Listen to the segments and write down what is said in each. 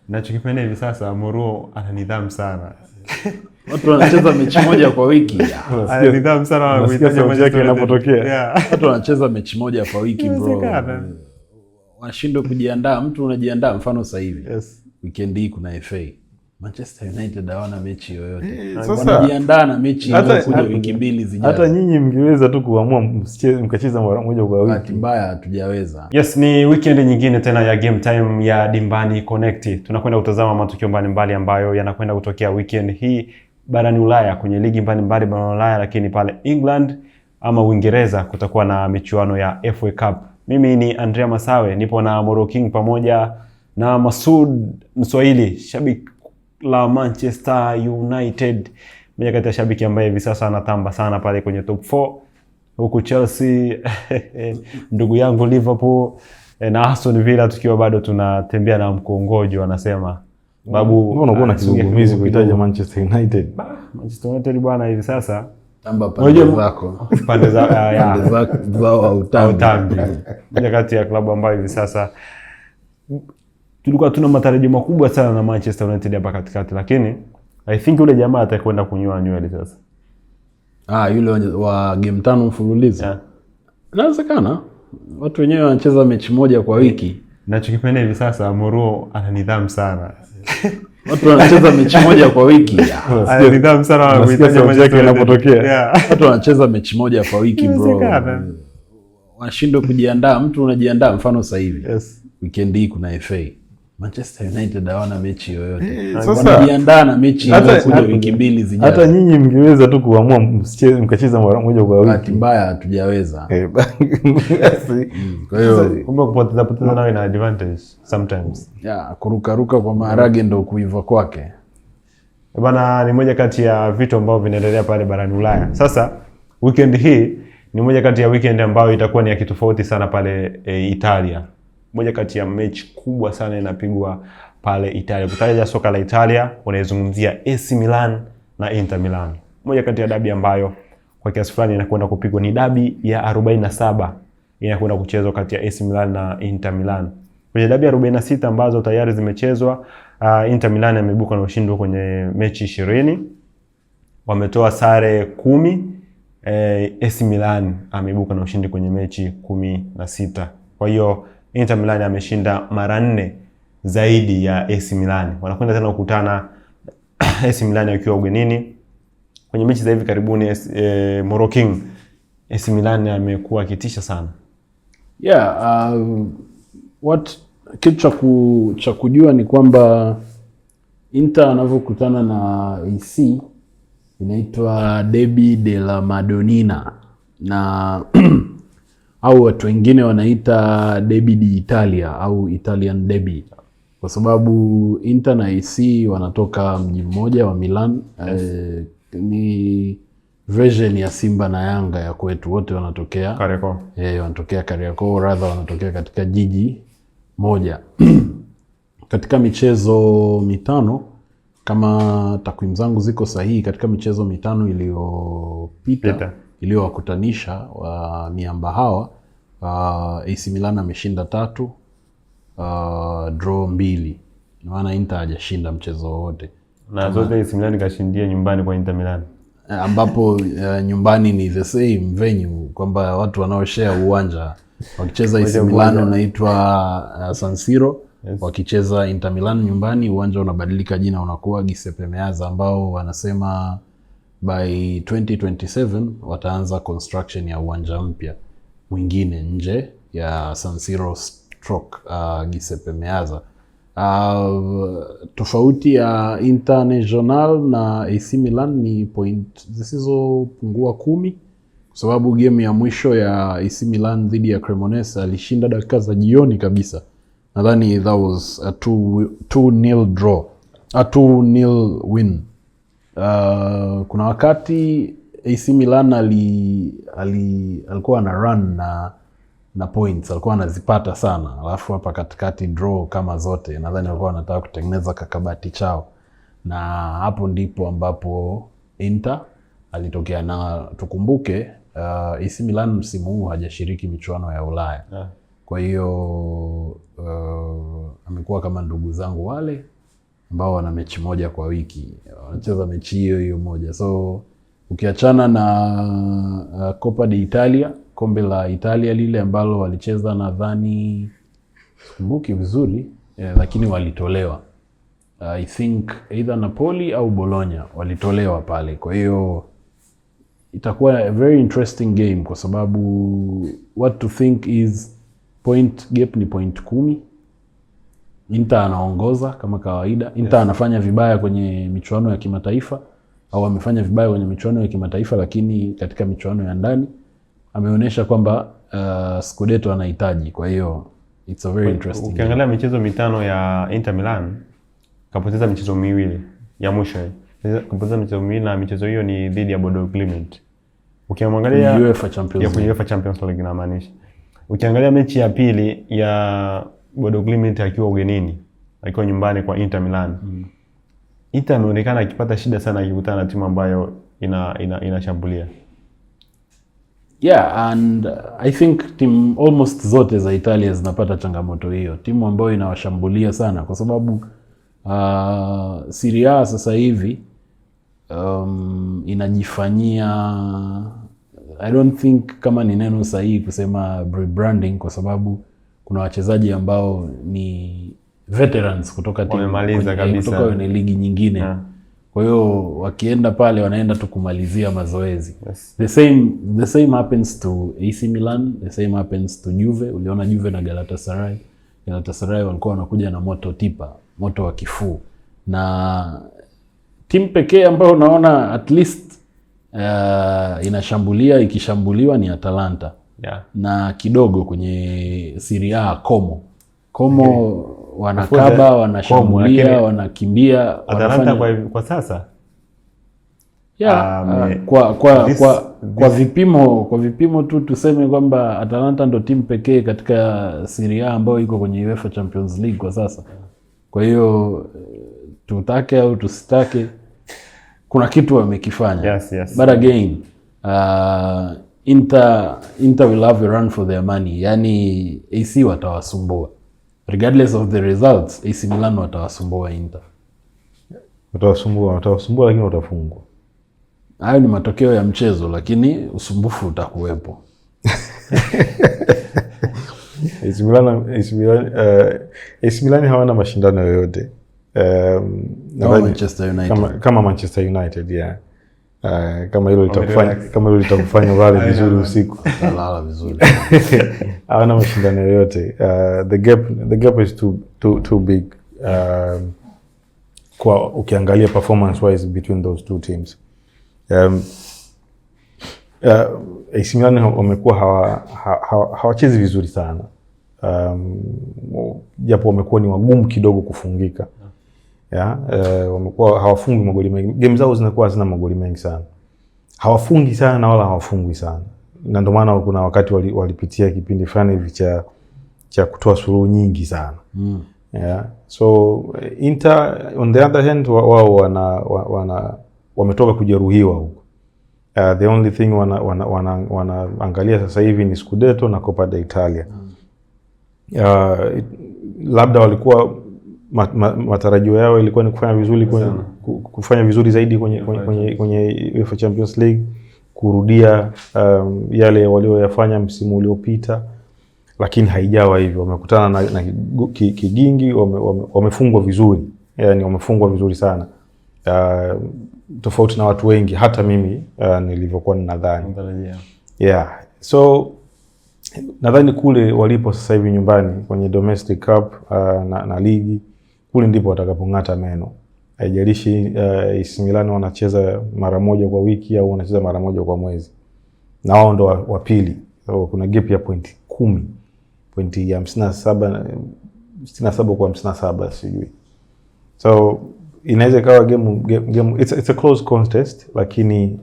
Nachokipenda hivi sasa Mourinho ana nidhamu sana. Watu wanacheza mechi moja kwa wiki. Ana nidhamu sana wanahitaji sauti yake inapotokea. Watu wanacheza mechi moja kwa wiki bro. Wanashindwa kujiandaa. Mtu unajiandaa mfano sasa hivi. Yes. Weekend hii kuna FA. Manchester United hawana mechi yoyote. Wanajiandaa na mechi inayokuja wiki mbili zijazo. Hata nyinyi mngeweza tu kuamua mkacheza mara moja kwa wiki. Bahati mbaya hatujaweza. Yes, ni weekend nyingine tena ya Game Time ya Dimbani Connect. Tunakwenda kutazama matukio mbalimbali ambayo yanakwenda kutokea weekend hii barani Ulaya kwenye ligi mbalimbali barani Ulaya, lakini pale England ama Uingereza kutakuwa na michuano ya FA Cup. Mimi ni Andrea Masawe, nipo na Moro King pamoja na Masud Mswahili, shabiki la Manchester United, mmoja kati ya shabiki ambaye hivi sasa anatamba sana pale kwenye top 4, huku Chelsea ndugu yangu Liverpool na Aston Villa tukiwa bado tunatembea na mkongojo anasema. Babu unakuwa na kigugumizi kuitaja Manchester United. Manchester United bwana hivi sasa tamba pande zako. Pande zao au tambi. Mmoja kati ya klabu ambayo hivi sasa tulikuwa tuna matarajio makubwa sana na Manchester United hapa katikati, lakini I think yule jamaa atakwenda kunyoa nywele sasa. Yule wa game 5 mfululizo. Yeah. Inawezekana. Watu wenyewe wanacheza mechi moja kwa wiki. Nachokipenda hivi sasa Mourinho ana nidhamu sana. Watu wanacheza mechi moja kwa wiki. Ana nidhamu sana wanahitaji sauti yake inapotokea. Watu wanacheza mechi moja kwa wiki bro. Wanashindwa kujiandaa. Mtu unajiandaa mfano sasa hivi. Yes. Weekend hii kuna FA. Manchester United hawana mechi yoyote. Wanajiandaa na mechi inayokuja wiki mbili zijazo. Hata nyinyi mngeweza tu kuamua mkacheza mara moja kwa wiki. Bahati mbaya hatujaweza. Kwa hiyo kumbe kupoteza nayo ina advantage sometimes. Kuruka kwa maharage ndio kuiva kwake. Bana, ni moja kati ya vitu ambavyo vinaendelea pale barani Ulaya. Sasa weekend hii ni moja kati ya weekend ambayo itakuwa ni ya kitofauti sana pale Italia. Moja kati ya mechi kubwa sana inapigwa pale Italia. Kutaja soka la Italia unaizungumzia AC Milan na Inter Milan. Moja kati ya dabi ambayo kwa kiasi fulani inakwenda kupigwa, ni dabi ya 47 inakwenda kuchezwa kati ya AC Milan na Inter Milan. Kwenye dabi ya 46 ambazo tayari zimechezwa, Inter Milan ameibuka na ushindi kwenye mechi 20. Wametoa sare 10. AC Milan ameibuka na ushindi kwenye mechi 16. Kwa hiyo Inter Milan ameshinda mara 4 zaidi ya AC Milan. Wanakwenda tena kukutana AC Milan wakiwa ugenini. Kwenye mechi za hivi karibuni Moro King, AC Milan amekuwa akitisha sana. Kitu cha kujua ni kwamba Inter wanavyokutana na AC inaitwa Derby della Madonnina, na au watu wengine wanaita Derby d'Italia au Italian Derby, kwa sababu Inter na AC wanatoka mji mmoja wa Milan. Yes. Ni version ya Simba na Yanga ya kwetu, wote wanatokea Kariakoo. Wanatokea Kariakoo, rather wanatokea katika jiji moja. Katika michezo 5, kama takwimu zangu ziko sahihi, katika michezo 5 iliyopita iliyowakutanisha wa miamba hawa, AC Milan ameshinda 3, draw 2. Maana Inter hajashinda mchezo wote. Na zote AC Milan kashindia nyumbani kwa Inter Milan. Ambapo nyumbani ni the same venue, kwamba watu wanaoshare uwanja. Wakicheza AC Milan unaitwa San Siro. Yes. Wakicheza Inter Milan nyumbani uwanja unabadilika jina, unakuwa Giuseppe Meazza, ambao wanasema by 2027 wataanza construction ya uwanja mpya mwingine nje ya San Siro / Giuseppe Meazza. Tofauti ya Internazionale na AC Milan ni point zisizopungua 10, kwa sababu game ya mwisho ya AC Milan dhidi ya Cremonese alishinda dakika za jioni kabisa. Nadhani that was a 2-0 draw, a 2-0 win. Kuna wakati AC Milan alikuwa na run na points, alikuwa anazipata sana, alafu hapa katikati draw kama zote. Nadhani alikuwa anataka kutengeneza kakabati chao, na hapo ndipo ambapo Inter alitokea. Na tukumbuke AC Milan msimu huu hajashiriki michuano ya Ulaya. Kwa hiyo amekuwa kama ndugu zangu wale ambao wana mechi moja kwa wiki, wanacheza mechi hiyo moja. So ukiachana na Coppa d'Italia, kombe la Italia lile ambalo walicheza nadhani sikumbuki vizuri, lakini walitolewa. I think either Napoli au Bologna walitolewa pale. Kwa hiyo itakuwa a very interesting game kwa sababu what to think is point gap ni point 10. Inter anaongoza kama kawaida. Inter anafanya vibaya kwenye michuano ya kimataifa au amefanya vibaya kwenye michuano ya kimataifa, lakini katika michuano ya ndani ameonyesha kwamba Scudetto anahitaji. Kwa hiyo it's a very interesting. Ukiangalia michezo mitano ya Inter Milan, kapoteza michezo miwili ya mwisho. Kapoteza michezo miwili na michezo hiyo ni dhidi ya Bodo Glimt. Ukiangalia UEFA Champions League inamaanisha. Ukiangalia mechi ya pili ya Bodo Glimt akiwa ugenini, akiwa nyumbani kwa Inter Milan. Inter ameonekana akipata shida sana akikutana na timu ambayo inashambulia. Yeah, and I think team almost zote za Italia zinapata changamoto hiyo. Timu ambayo inawashambulia sana kwa sababu Serie A sasa hivi inajifanyia, I don't think kama ni neno sahihi kusema rebranding, kwa sababu kuna wachezaji ambao ni veterans kutoka timu kutoka kwenye ligi nyingine. Yeah. Kwa hiyo wakienda pale wanaenda tu kumalizia mazoezi. Yes. The same happens to AC Milan, the same happens to Juve. Uliona Juve na Galatasaray. Galatasaray walikuwa wanakuja na moto wa kifuu. Na timu pekee ambayo unaona at least ikishambuliwa ni Atalanta. Yeah. Na kidogo kwenye Serie A Como wanakaba, wanashambulia, wanakimbia, Atalanta kwa sasa. Yeah, kwa vipimo tu tuseme kwamba Atalanta ndo timu pekee katika Serie A ambayo iko kwenye UEFA Champions League kwa sasa. Kwa hiyo tutake au tusitake kuna kitu wamekifanya. Yes. But again, Inter will have a run for their money. Yani AC watawasumbua. Regardless of the results, AC Milan watawasumbua Inter. Watawasumbua lakini watafungwa. Hayo ni matokeo ya mchezo, lakini usumbufu utakuwepo. AC Milan hawana mashindano yoyote. Kama Manchester United, yeah. Kama hilo litakufanya wale vizuri usiku. Lala vizuri. Hawana mashindano yoyote. The gap is too big. Kwa ukiangalia performance wise between those two teams. AC Milan wamekuwa hawachezi vizuri sana. Japo wamekuwa ni wagumu kidogo kufungika. Yeah, wamekuwa hawafungi magoli mengi. Game zao zinakuwa hazina magoli mengi sana. Hawafungi sana na wala hawafungwi sana. Na ndio maana kuna wakati walipitia kipindi fulani hivi cha kutoa suluhu nyingi sana. Yeah. So Inter on the other hand wao wametoka kujeruhiwa huko. The only thing wanaangalia sasa hivi ni Scudetto na Coppa d'Italia. Labda walikuwa matarajio yao ilikuwa ni kufanya vizuri zaidi kwenye UEFA Champions League, kurudia yale walioyafanya msimu uliopita, lakini haijawa hivyo. Wamekutana na kigingi, wamefungwa vizuri. Yani wamefungwa vizuri sana. Tofauti na watu wengi, hata mimi nilivyokuwa ninadhani. Yeah. So nadhani kule walipo sasa hivi nyumbani kwenye domestic cup na ligi, kule ndipo watakapong'ata meno. Haijalishi AC Milan wanacheza mara moja kwa wiki au wanacheza mara moja kwa mwezi. Na wao ndo wa pili. So kuna gap ya point 10. Pointi ya 67 kwa 57 sijui. So inaweza ikawa game it's a close contest, lakini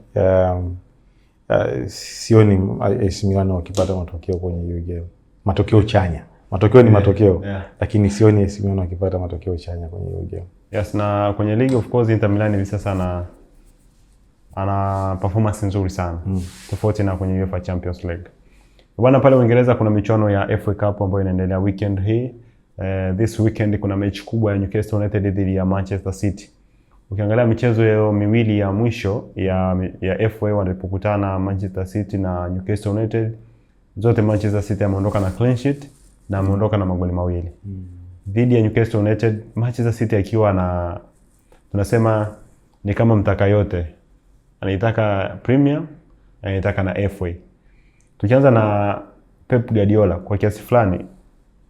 sioni AC Milan wakipata matokeo kwenye hiyo game. Matokeo chanya. Matokeo ni matokeo. Yeah. Lakini sioni AC Milan wakipata matokeo chanya kwenye hiyo game. Yes, na kwenye league of course Inter Milan hivi sasa ana performance nzuri sana. Tofauti na kwenye UEFA Champions League. Bwana, pale Uingereza kuna michuano ya FA Cup ambayo inaendelea weekend hii. This weekend kuna mechi kubwa ya Newcastle United dhidi ya Manchester City. Ukiangalia michezo yao miwili ya mwisho ya FA walipokutana Manchester City na Newcastle United, zote Manchester City ameondoka na clean sheet na ameondoka na magoli mawili. Dhidi ya Newcastle United, Manchester City akiwa na, tunasema ni kama mtaka yote. Anaitaka Premier, anaitaka na FA. Tukianza na Pep Guardiola, kwa kiasi fulani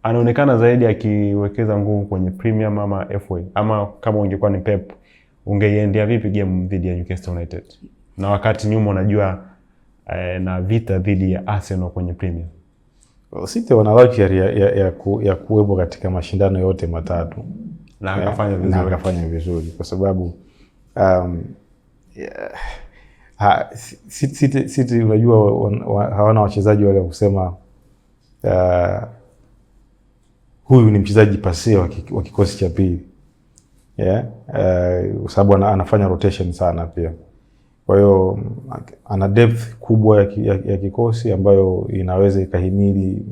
anaonekana zaidi akiwekeza nguvu kwenye Premier ama FA. Ama kama ungekuwa ni Pep, ungeiendea vipi game dhidi ya Newcastle United? Na wakati nyuma unajua na vita dhidi ya Arsenal kwenye Premier. City wana luxury ya kuwepo katika mashindano yote matatu. Na akafanya vizuri kwa sababu City unajua hawana wachezaji wale wa kusema huyu ni mchezaji pase wa kikosi cha pili. Kwa sababu anafanya rotation sana pia. Kwa hiyo ana depth kubwa ya kikosi ambayo inaweza ikahimili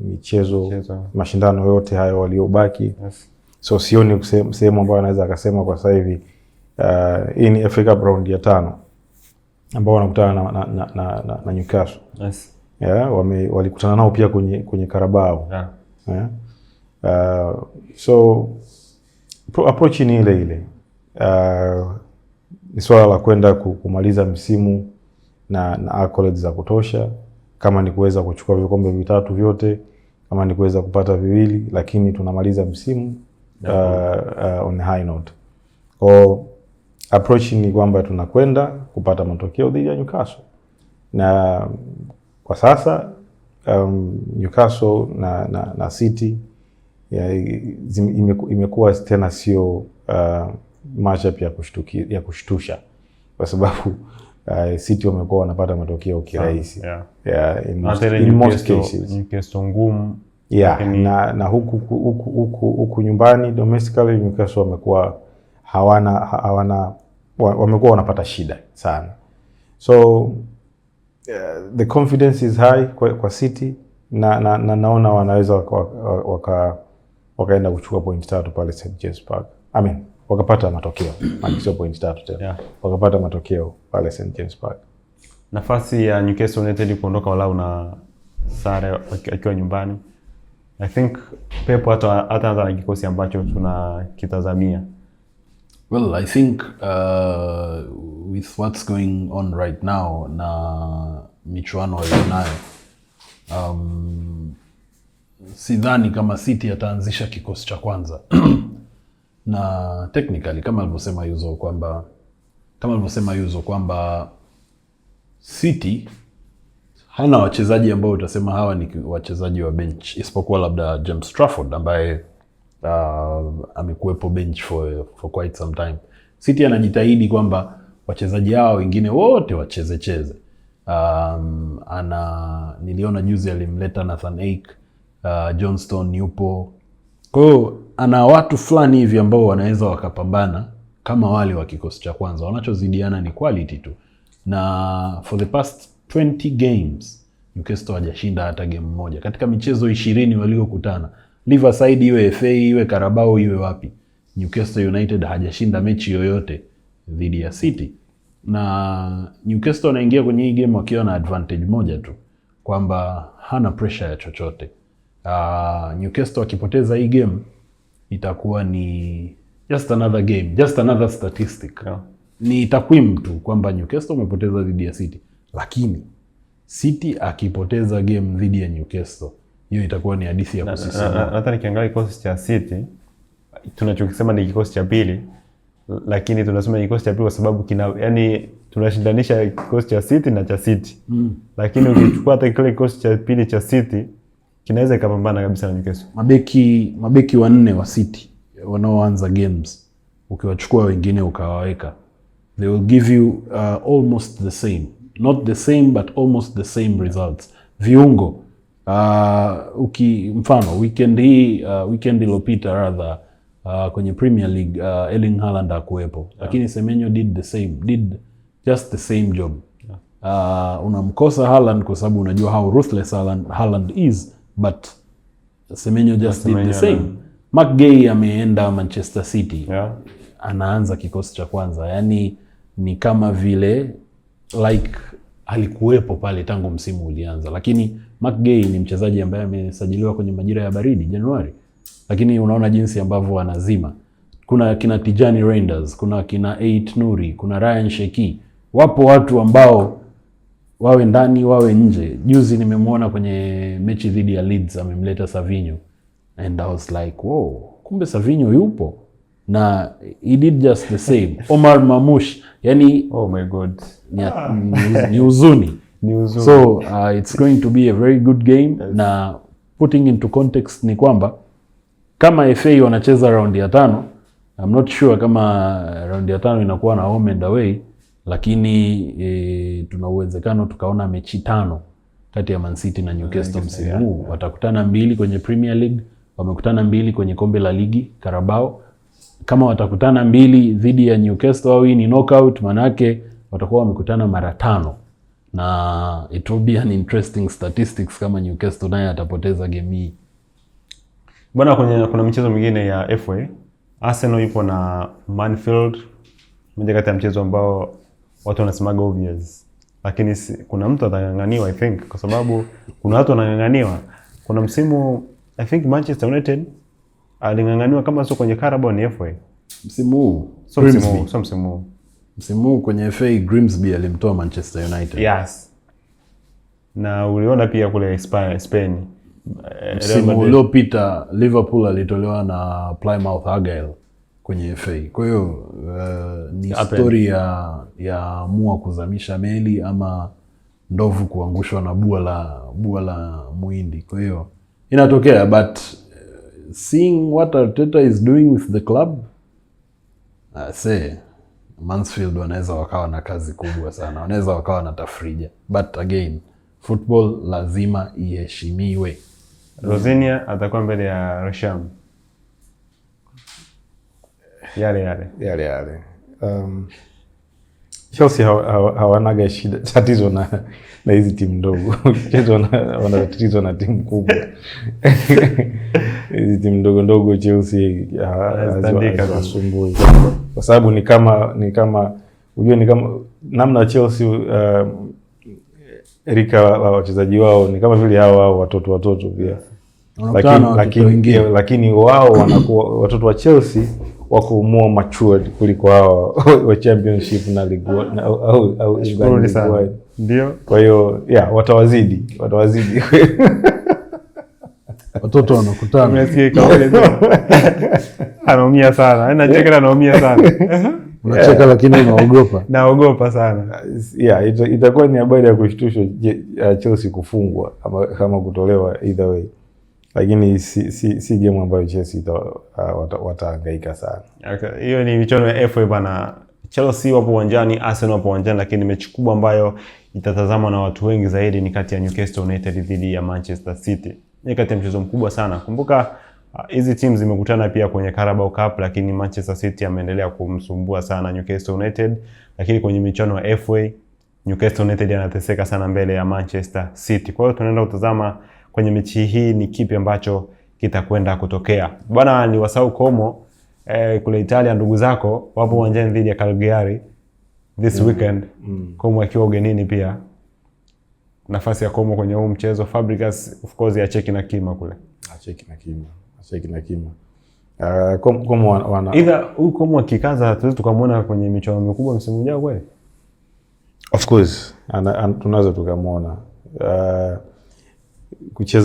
mashindano yote hayo waliobaki. Yes. So sioni sehemu ambayo anaweza akasema kwa sasa hivi hii ni FA Cup round ya 5 ambao wanakutana na Newcastle. Yes. Walikutana nao pia kwenye Carabao. So approach ni ile. Ni swala la kwenda kumaliza msimu na accolades za kutosha, kama ni kuweza kuchukua vikombe vitatu vyote, kama ni kuweza kupata viwili, lakini tunamaliza msimu on a high note. Kwa approach ni kwamba tunakwenda kupata matokeo dhidi ya Newcastle. Na kwa sasa Newcastle na City imekuwa tena sio matchup ya kushtusha, kwa sababu City wamekuwa wanapata matokeo kirahisi. In most cases Newcastle ngumu. Na huku nyumbani domestically Newcastle wamekuwa wamekuwa wanapata shida sana. So the confidence is high kwa City na naona wanaweza wakaenda kuchukua point 3 pale St James Park. Wakapata matokeo. Sio point 3 tena. Wakapata matokeo pale St James Park. Nafasi ya Newcastle United kuondoka walau na sare akiwa nyumbani. I think Pep ataanza na kikosi ambacho tunakitazamia. Well, I think with what's going on right now na michuano walionayo, sidhani kama City ataanzisha kikosi cha kwanza. Na technically kama alivyosema Yuzo kwamba City hana wachezaji ambao utasema hawa ni wachezaji wa bench, isipokuwa labda James Trafford ambaye amekuwepo bench for quite some time. City anajitahidi kwamba wachezaji hao wengine wote wacheze. Niliona juzi alimleta Nathan Ake, Johnston yupo. Kwa hiyo ana watu fulani hivi ambao wanaweza wakapambana kama wale wa kikosi cha kwanza. Wanachozidiana ni quality tu. Na for the past 20 games Newcastle hajashinda hata game moja katika michezo 20 waliokutana. Riverside iwe FA iwe Carabao iwe wapi, Newcastle United hajashinda mechi yoyote dhidi ya City. Na Newcastle anaingia kwenye hii game wakiwa na advantage moja tu, kwamba hana pressure ya chochote. Newcastle akipoteza hii game itakuwa ni just another game, just another statistic. Ni takwimu tu kwamba Newcastle umepoteza dhidi ya City. Lakini City akipoteza game dhidi ya Newcastle, hiyo itakuwa ni hadithi ya kusisimua. Hata nikiangalia kikosi cha City, tunachokisema ni kikosi cha pili, lakini tunasema ni kikosi cha pili kwa sababu yani tunashindanisha kikosi cha City na cha City. Lakini ukichukua hata kile kikosi cha pili cha City kinaweza ikapambana kabisa na Newcastle. Mabeki wanne wa City wanaoanza games, ukiwachukua wengine ukawaweka, they will give you almost the same, not the same but almost the same results. Viungo mfano weekend iliyopita rather kwenye Premier League Erling Haaland hakuwepo, lakini Semenyo did just the same job. Unamkosa Haaland kwa sababu unajua how ruthless Haaland is, but Semenyo just did the same. Mark Gay ameenda Manchester City. Yeah. Anaanza kikosi cha kwanza. Yani ni kama vile like alikuwepo pale tangu msimu ulianza. Lakini Mark Gay ni mchezaji ambaye amesajiliwa kwenye majira ya baridi Januari. Lakini unaona jinsi ambavyo anazima. Kuna kina Tijani Reinders, kuna kina Ait Nuri, kuna Ryan Sheki. Wapo watu ambao wawe ndani wawe nje. Juzi nimemwona kwenye mechi dhidi ya Leeds amemleta Savinho. And I was like, wow, kumbe Savinho yupo. Na he did just the same. Omar Mamush, yani oh my god. Ni uzuni. Ni uzuni. So it's going to be a very good game. Yes. Na putting into context ni kwamba kama FA wanacheza round ya 5, I'm not sure kama round ya 5 inakuwa na home and away, lakini tuna uwezekano tukaona mechi 5 kati ya Man City na Newcastle msimu huu. Watakutana 2 kwenye Premier League, wamekutana 2 kwenye kombe la ligi Carabao. Kama watakutana 2 dhidi ya Newcastle au hii ni knockout, manake watakuwa wamekutana mara 5. Na it will be an interesting statistics kama Newcastle naye atapoteza game hii. Bwana, kuna michezo mingine ya FA. Arsenal ipo na Manfield. Mmoja kati ya mchezo ambao watu wanasemaga obvious. Lakini kuna mtu atang'ang'aniwa I think, kwa sababu kuna watu wanang'ang'aniwa. Kuna msimu I think Manchester United aling'ang'aniwa kama sio kwenye Carabao ni FA. Msimu huu. Msimu huu kwenye FA Grimsby alimtoa Manchester United. Yes. Na uliona pia kule Spain. Msimu uliopita Liverpool alitolewa na Plymouth Argyle kwenye FA. Kwa hiyo ni story ya mua kuzamisha meli ama ndovu kuangushwa na bua la muindi. Kwa hiyo inatokea, but seeing what Arteta is doing with the club, Mansfield wanaweza wakawa na kazi kubwa sana. Wanaweza wakawa na tafrija. But again, football lazima iheshimiwe. Rosinia atakuwa mbele ya Resham. Yale. Chelsea hawanaga shida tatizo na hizi timu ndogo. Wana tatizo na timu kubwa. Hizi timu ndogo Chelsea hazisumbui. Kwa sababu ni kama namna Chelsea rika wachezaji wao ni kama vile hao watoto pia. Lakini wao wanakuwa watoto wa Chelsea wako more matured kuliko hao wa Championship na League au ndio. Kwa hiyo watawazidi. Watoto wanakutana. Umesikia kauli? Anaumia sana. Anaumia sana. Unacheka lakini unaogopa. Naogopa sana. Itakuwa ni habari ya kushtusha Chelsea kufungwa kama kutolewa either way. Lakini si game ambayo Chelsea watahangaika sana. Okay. Hiyo ni michuano ya FA bana. Chelsea wapo uwanjani, Arsenal wapo uwanjani, lakini mechi kubwa ambayo itatazamwa na watu wengi zaidi ni kati ya Newcastle United dhidi ya Manchester City. Ni kati ya mchezo mkubwa sana. Kumbuka hizi teams zimekutana pia kwenye Carabao Cup, lakini Manchester City ameendelea kumsumbua sana Newcastle United, lakini kwenye michuano ya FA Newcastle United anateseka sana mbele ya Manchester City. Kwa hiyo tunaenda kutazama kwenye mechi hii ni kipi ambacho kitakwenda kutokea. Bwana, ni wasahau Como kule Italia, ndugu zako wapo uwanjani dhidi ya Cagliari this weekend. Como akiwa ugenini pia. Nafasi ya Como kwenye huu mchezo, Fabregas of course ya cheki na kima kule. Acheki na kima. Como wana either huyu Como akikaza tuweze tukamwona kwenye michuano mikubwa msimu ujao kweli. Of course tunaweza tukamwona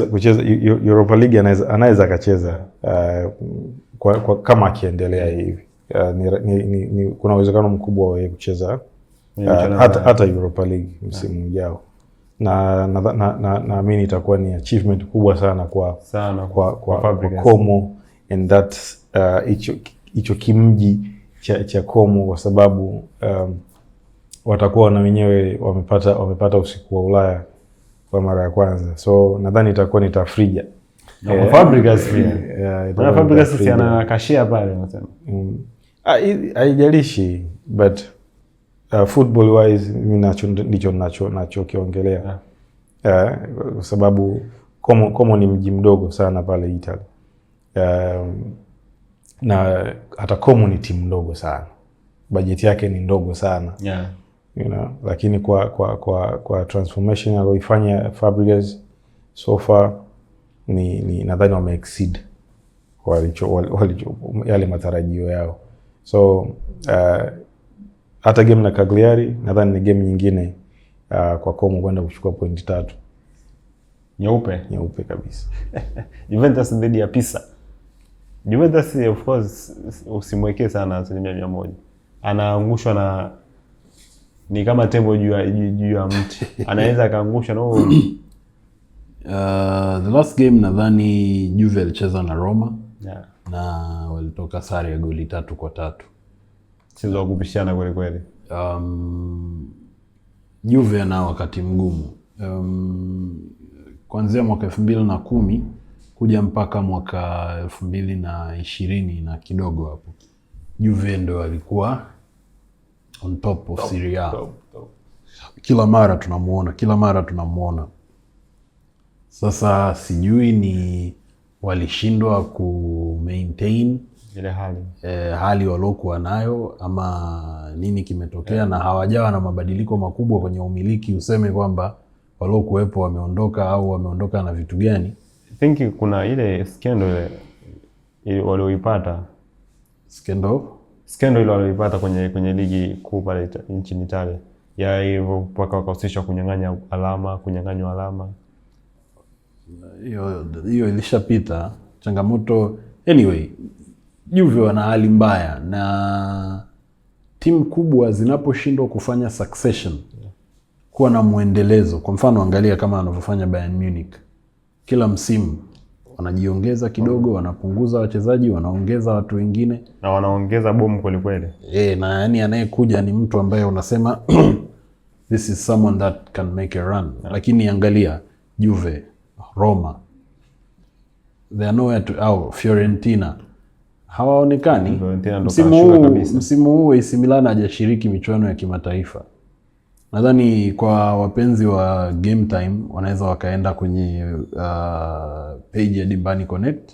kucheza Europa League, anaweza akacheza kama akiendelea hivi. Kuna uwezekano mkubwa wa kucheza hata Europa League msimu ujao. Na naamini itakuwa ni achievement kubwa sana kwa Como and that hicho kimji cha Como, kwa sababu watakuwa na wenyewe wamepata usiku wa Ulaya kwa mara ya kwanza. So nadhani itakuwa ni tafrija. Na Fabregas pia. Na Fabregas ana kashia pale unasema. Haijalishi, but football wise mimi ndicho ninachokiongelea. Kwa sababu Como ni mji mdogo sana pale Italy. na hata Como ni timu ndogo sana, bajeti yake ni ndogo sana, you know, lakini kwa transformation aliyoifanya Fabregas so far ni nadhani wame exceed walicho yale matarajio yao. So hata game na Cagliari nadhani ni game nyingine kwa Como kwenda kuchukua pointi 3 nyeupe kabisa. Juventus dhidi ya Pisa. Juventus of course usimwekee sana 100%. Anaangushwa na ni kama tembo juu ya mti. Anaweza akaangusha no. The last game nadhani Juve alicheza na Roma. Na walitoka sare ya goli 3-3. Mchezo wa kupishana kweli kweli. Juve na wakati mgumu. Kuanzia mwaka 2010 kuja mpaka mwaka 2020 na kidogo hapo, Juve ndo alikuwa on top of Serie A. Kila mara tunamuona. Sasa sijui ni walishindwa ku maintain ile hali waliokuwa nayo ama nini kimetokea, na hawajawa na mabadiliko makubwa kwenye umiliki useme kwamba waliokuwepo wameondoka au wameondoka na vitu gani. I think kuna ile scandal ile walioipata ile walioipata kwenye ligi kuu pale nchini Italia ya hivyo mpaka wakahusishwa kunyang'anywa alama. Hiyo ilishapita changamoto. Anyway, Juve wana hali mbaya, na timu kubwa zinaposhindwa kufanya succession, kuwa na muendelezo. Kwa mfano angalia kama anavyofanya Bayern Munich. Kila msimu wanajiongeza kidogo, wanapunguza wachezaji, wanaongeza watu wengine na wanaongeza bomu kweli kweli. Na yani anayekuja ni mtu ambaye unasema this is someone that can make a run. Lakini angalia Juve, Roma, they are nowhere to Fiorentina hawaonekani. Msimu huu AC Milan hajashiriki michuano ya kimataifa. Nadhani kwa wapenzi wa game time wanaweza wakaenda kwenye page ya Dimbani Connect.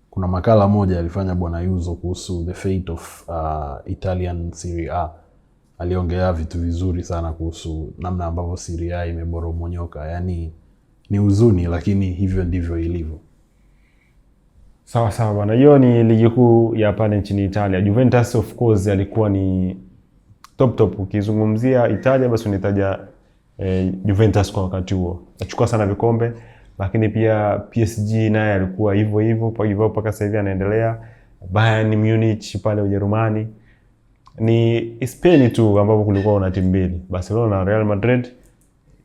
Kuna makala moja alifanya Bwana Yuzo kuhusu the fate of Italian Serie A. Aliongea vitu vizuri sana kuhusu namna ambavyo Serie A imeboromonyoka. Yani ni huzuni, lakini hivyo ndivyo ilivyo. Sawa bwana. Hiyo ni ligi kuu ya pale nchini Italia. Juventus of course alikuwa ni top. Ukizungumzia Italia basi unataja Juventus kwa wakati huo. Achukua sana vikombe, lakini pia PSG naye alikuwa hivyo mpaka sasa hivi anaendelea. Bayern Munich pale Ujerumani. Ni Spain tu ambapo kulikuwa una timu mbili, Barcelona na Real Madrid.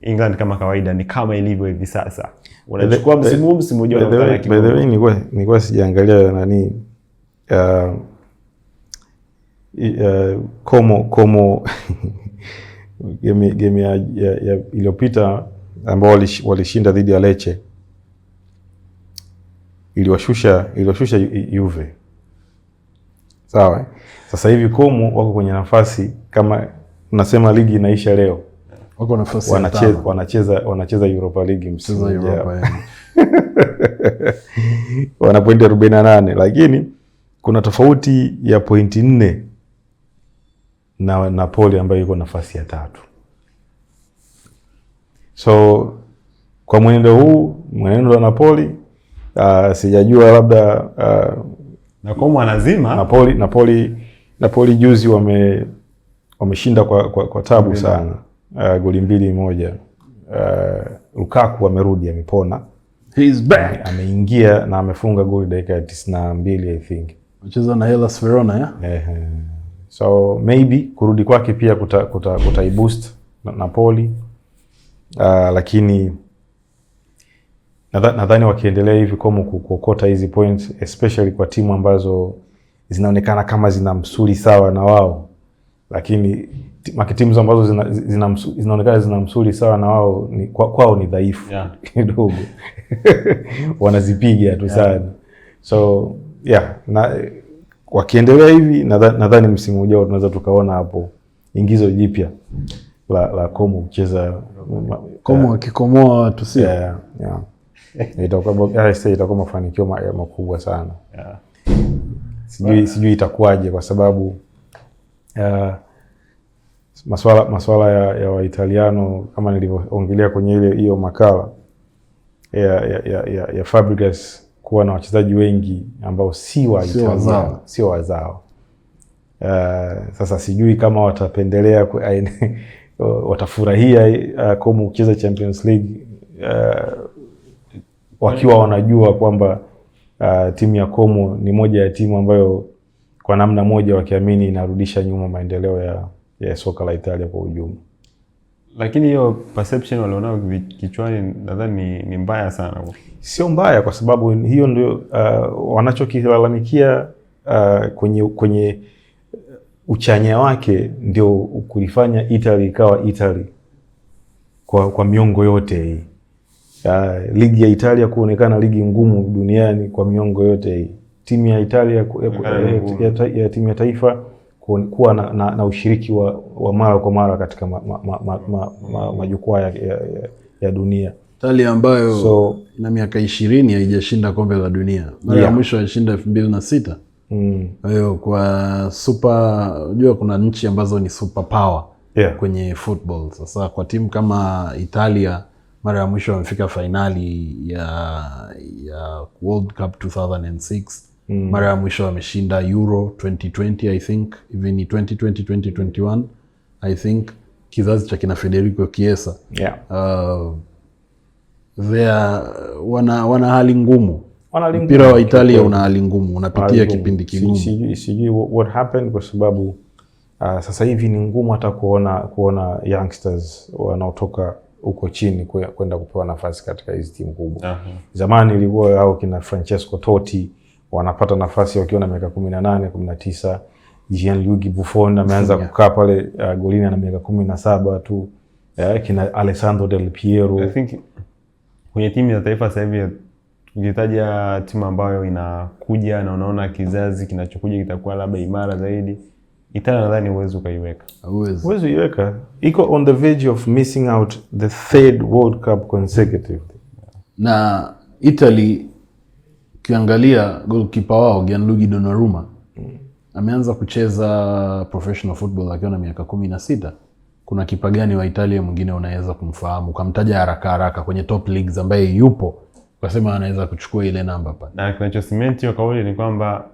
England kama kawaida ni kama ilivyo hivi sasa. Unachukua msimu ujao unataka kikombe. By the way nilikuwa sijaangalia nani Como game ya iliyopita ambao walishinda dhidi ya Lecce, iliwashusha Juve. Sawa. Sasa hivi Como wako kwenye nafasi kama unasema ligi inaisha leo. Wako nafasi wanacheza Europa League msimu ujao. Wana pointi 48, lakini kuna tofauti ya pointi 4 na Napoli ambayo iko nafasi ya 3. So kwa mwenendo wa Napoli sijajua labda na Como anazima Napoli juzi wameshinda kwa tabu sana. Goli 2-1. Lukaku amerudi, amepona. He's back. Ameingia na amefunga goli dakika ya 92 I think. Anacheza na Hellas Verona So maybe kurudi kwake pia kutai-boost Napoli. Lakini nadhani wakiendelea hivi Como kuokota hizi points, especially kwa timu ambazo zinaonekana kama zina msuli sawa na wao, lakini timu ambazo zinaonekana zina msuli sawa na wao ni kwao ni dhaifu kidogo. Wanazipiga tu sana. So na wakiendelea hivi nadhani msimu ujao tunaweza tukaona hapo ingizo jipya la Como kucheza Como akikomoa watu sio. itakuwa mafanikio makubwa sana. Sijui itakuwaje kwa sababu masuala ya Waitaliano kama nilivyoongelea kwenye hiyo makala ya Fabregas kuwa na wachezaji wengi ambao si wa Italia, sio wazao. Sasa sijui kama watapendelea watafurahia Como kucheza Champions League wakiwa wanajua kwamba timu ya Como ni moja ya timu ambayo kwa namna moja wakiamini inarudisha nyuma maendeleo ya soka la Italia kwa ujumla. Lakini hiyo perception walionao kichwani nadhani ni mbaya sana. Sio mbaya kwa sababu hiyo ndio wanachokilalamikia kwenye uchanya wake ndio kulifanya Italy ikawa Italy kwa miongo yote hii. Ligi ya Italia kuonekana ligi ngumu duniani kwa miongo yote hii. Timu ya Italia ya timu ya taifa kuwa na ushiriki wa mara kwa mara katika majukwaa ya dunia. Italia ambayo ina miaka 20 haijashinda kombe la dunia. Mara ya mwisho alishinda 2006. Kwa hiyo kwa super, unajua kuna nchi ambazo ni super power kwenye football. Sasa kwa timu kama Italia mara ya mwisho wamefika finali ya World Cup 2006. Mara ya mwisho wameshinda Euro 2020 I think, even 2020 2021 I think, kizazi cha kina Federico Chiesa. Wana hali ngumu. Mpira wa Italia una hali ngumu, unapitia kipindi kigumu. Sijui what happened kwa sababu sasa hivi ni ngumu hata kuona youngsters wanaotoka huko chini kwenda kupewa nafasi katika hizi timu kubwa. Zamani ilikuwa hao kina Francesco Totti wanapata nafasi wakiwa na miaka 18, 19. Gianluigi Buffon ameanza kukaa pale golini na miaka 17 tu. Kina Alessandro Del Piero. I think kwenye timu ya taifa sasa hivi ukitaja timu ambayo inakuja na unaona kizazi kinachokuja kitakuwa labda imara zaidi, Italia nadhani uwezo ukaiweka. Uwezo iweka. Iko on the verge of missing out the third World Cup consecutively. Na Italy kiangalia goalkeeper wao Gianluigi Donnarumma ameanza kucheza professional football akiwa na miaka 16. Kuna kipa gani wa Italia mwingine unaweza kumfahamu kamtaja haraka kwenye top leagues ambaye yupo ukasema anaweza kuchukua ile namba pale? Na kinachosimenti hiyo kauli ni kwamba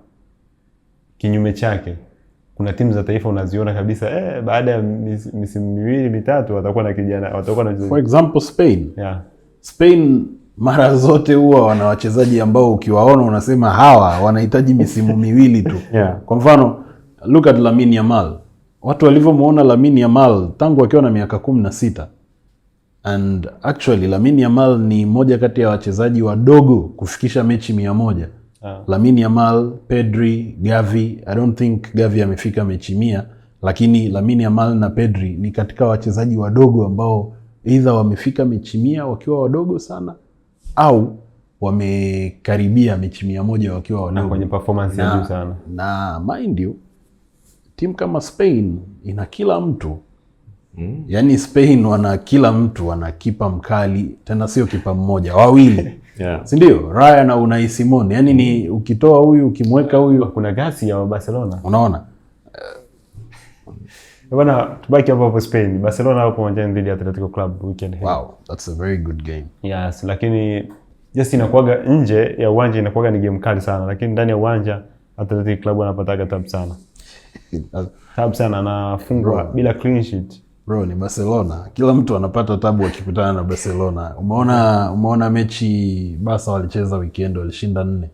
kinyume chake kuna timu za taifa unaziona kabisa baada ya misimu miwili mitatu watakuwa na kijana, watakuwa na for example Spain. Spain mara zote huwa wana wachezaji ambao ukiwaona unasema hawa wanahitaji misimu miwili tu. Kwa mfano look at Lamine Yamal. Watu walivyomuona Lamine Yamal tangu akiwa na miaka 16. And actually Lamine Yamal ni moja kati ya wachezaji wadogo kufikisha mechi 100. Lamine Yamal, Pedri, Gavi, I don't think Gavi amefika mechi 100, lakini Lamine Yamal na Pedri ni katika wachezaji wadogo ambao either wamefika mechi 100 wakiwa wadogo sana au wamekaribia mechi 100 wakiwa wadogo. Na kwenye performance ya juu sana. Na mind you, timu kama Spain ina kila mtu. Yaani Spain wana kila mtu, wana kipa mkali, tena sio kipa mmoja, wawili. Si ndio? Raya na Unai Simon. Yaani ni ukitoa huyu ukimweka huyu kuna gasi ya Barcelona. Unaona? Bwana tubaki hapo Spain. Barcelona hapo uwanjani dhidi ya Atletico Club weekend hii. Wow, that's a very good game. Yes, lakini just inakuwaga nje ya uwanja inakuwaga ni game kali sana, lakini ndani ya uwanja Atletico Club wanapataga tabu sana. Tabu sana, anafungwa bila clean sheet. Bro, ni Barcelona. Kila mtu anapata tabu akikutana na Barcelona. Umeona mechi Barca walicheza weekend, walishinda 4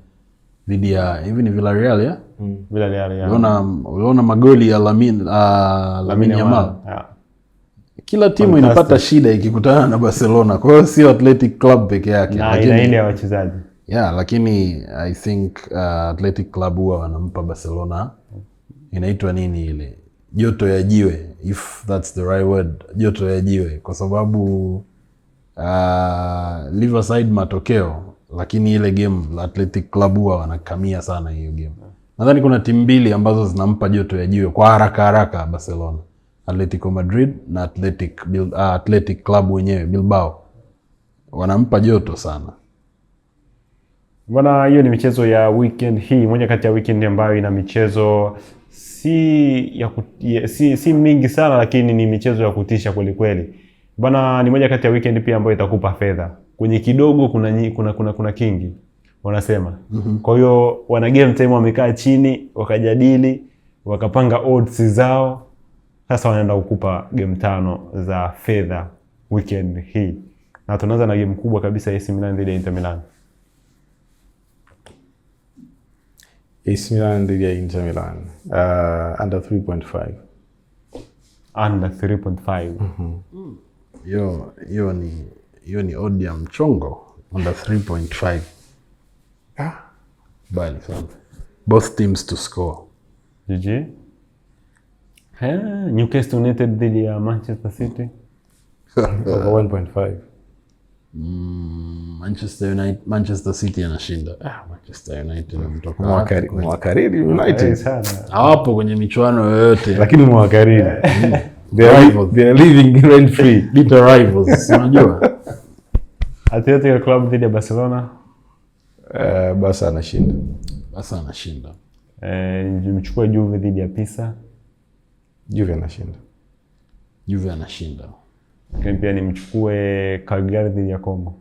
dhidi ya hivi ni Villarreal ya? Villarreal ya. Uliona magoli ya Lamine Yamal. Kila timu inapata shida ikikutana na Barcelona. Kwa hiyo sio Athletic Club peke yake. Na ina ile ya wachezaji. Lakini I think Athletic Club huwa wanampa Barcelona inaitwa nini ile? Joto ya jiwe, if that's the right word, joto ya jiwe, kwa sababu Riverside matokeo, lakini ile game la Athletic Club huwa wanakamia sana hiyo game. Nadhani kuna timu mbili ambazo zinampa joto ya jiwe kwa haraka Barcelona, Atletico Madrid na Athletic Club wenyewe Bilbao, wanampa joto sana. Bwana, hiyo ni michezo ya weekend hii, moja kati ya weekend ambayo ina michezo si mingi sana, lakini ni michezo ya kutisha kweli kweli. Bwana, ni moja kati ya weekend pia ambayo itakupa fedha. Kwenye kidogo kuna kingi wanasema. Kwa hiyo wana game time wamekaa chini, wakajadili, wakapanga odds zao. Sasa wanaenda kukupa game 5 za fedha weekend hii. Na tunaanza na game kubwa kabisa, AC Milan dhidi ya Inter Milan. AC Milan dhidi ya Inter Milan. Under 3.5. Under 3.5. Hiyo ni odd ya mchongo. Under 3.5. Bali sana. Both teams to score. GG. Newcastle United dhidi ya Manchester City. Over 1.5. Manchester City anashinda. Manchester United mtoka Mwakariri United. Hawapo kwenye michuano yoyote. Lakini mwakariri. They are living rent free. Bitter rivals. Unajua? Atletico Club dhidi ya Barcelona. Barca anashinda. Nimechukua Juve dhidi ya Pisa. Juve anashinda. Lakini pia nimchukue Cagliari dhidi ya Como.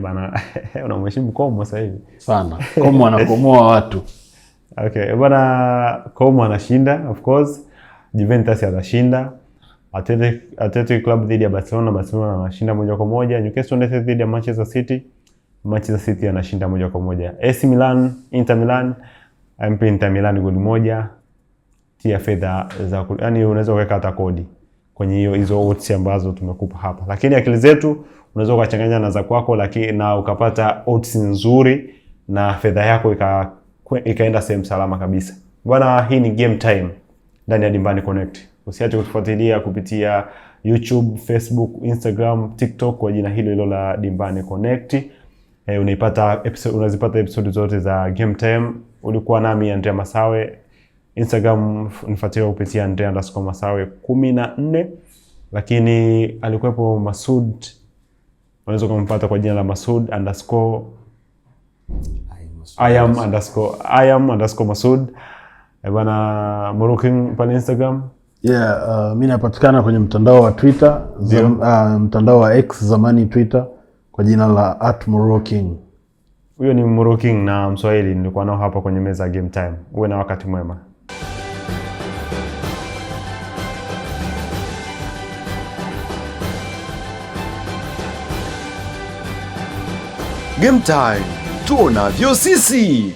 Bana, unamheshimu Como sasa hivi sana. Como anakomoa watu. Okay, bana, Como anashinda of course. Juventus anashinda. Athletic Club dhidi ya Barcelona anashinda moja kwa moja. Newcastle United dhidi ya Manchester City anashinda moja kwa moja. AC Milan, Inter Milan, Inter Milan goli moja. Tia fedha za, yani unaweza kuweka hata kodi kwenye hizo odds ambazo tumekupa hapa. Lakini akili zetu unaweza kuchanganya na za kwako, lakini na ukapata odds nzuri na fedha yako ikaenda sehemu salama kabisa. Bwana, hii ni Game Time ndani ya Dimbani Connect. Usiache kutufuatilia kupitia YouTube, Facebook, Instagram, TikTok kwa jina hilo la Dimbani Connect. Unazipata episode zote za Game Time. Ulikuwa nami Andrea Masawe. Instagram nifuatilia kupitia Andrea_Masawe 14. Lakini alikuwepo Masud. Unaweza kumpata kwa jina la Masud_I am_Masud. Bwana Moroking pale Instagram. Mimi napatikana kwenye mtandao wa Twitter, mtandao wa X zamani Twitter kwa jina la @Moroking. Huyo ni Moroking na Mswahili nilikuwa nao hapa kwenye meza Game Time. Uwe na wakati mwema. Game Time, tuonavyo sisi.